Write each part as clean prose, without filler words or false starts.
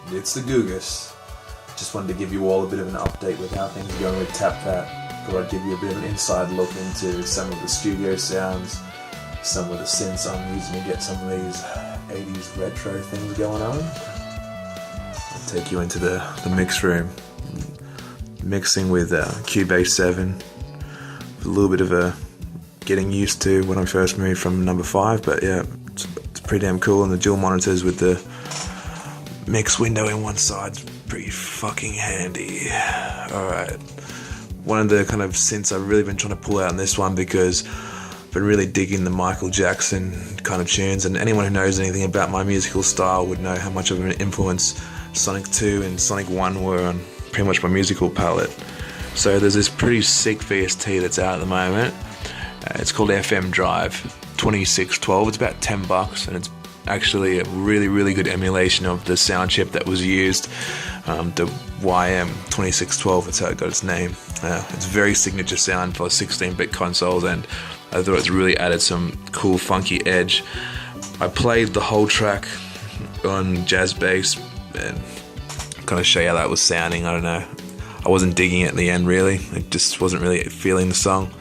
It's the Gougas. Just wanted to give you all a bit of an update with how things are going with Tap That. Thought I'd give you a bit of an inside look into some of the studio sounds, some of the synths I'm using to get some of these 80s retro things going on. I'll take you into the mix room. Mixing with Cubase 7. A little bit of a getting used to when I first moved from number 5, but yeah, it's pretty damn cool. And the dual monitors with the mix window in one side's pretty fucking handy. Alright, one of the kind of synths I've really been trying to pull out in this one because I've been really digging the Michael Jackson kind of tunes, and anyone who knows anything about my musical style would know how much of an influence Sonic 2 and Sonic 1 were on pretty much my musical palette. So there's this pretty sick VST that's out at the moment. It's called FM Drive 2612. It's about $10 and it's actually a really good emulation of the sound chip that was used, the YM 2612. That's how it got its name. It's very signature sound for 16-bit consoles, and I thought it's really added some cool funky edge. I played the whole track on jazz bass and kind of show you how that was sounding. I don't know, I wasn't digging it in the end really. I just wasn't really feeling the song.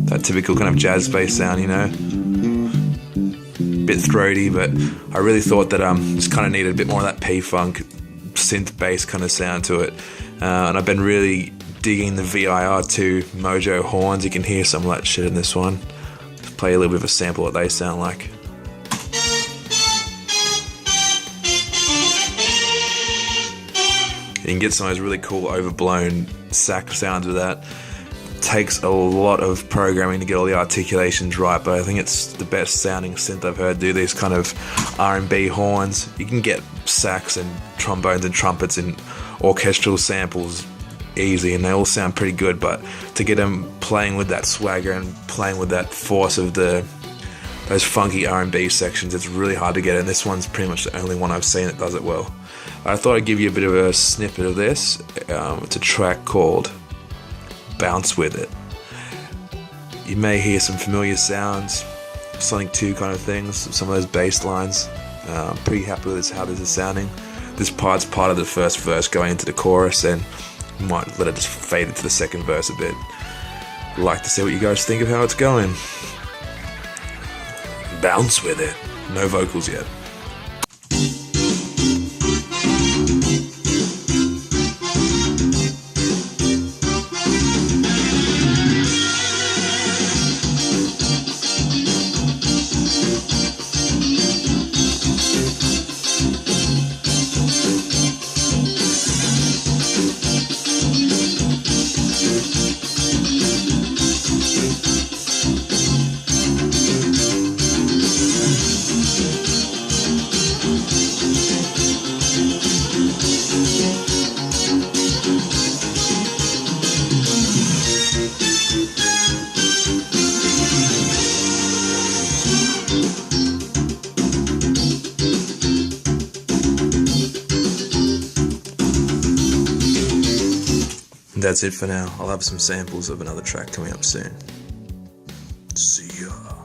That typical kind of jazz bass sound, you know, bit throaty, but I really thought that just kind of needed a bit more of that P-Funk synth bass kind of sound to it. And I've been really digging the VIR2 Mojo horns. You can hear some of that shit in this one. Let's play a little bit of a sample of what they sound like. You can get some of those really cool overblown sax sounds with that. Takes a lot of programming to get all the articulations right, but I think it's the best sounding synth I've heard do these kind of R&B horns. You can get sax and trombones and trumpets and orchestral samples easy, and they all sound pretty good, but to get them playing with that swagger and playing with that force of those funky R&B sections, it's really hard to get, and this one's pretty much the only one I've seen that does it well. I thought I'd give you a bit of a snippet of this. It's a track called Bounce With It. You may hear some familiar sounds, Sonic 2 kind of things, some of those bass lines. I'm pretty happy with how this is sounding. This part's part of the first verse going into the chorus, and you might let it just fade into the second verse a bit. I'd like to see what you guys think of how it's going. Bounce With It. No vocals yet. That's it for now. I'll have some samples of another track coming up soon. See ya.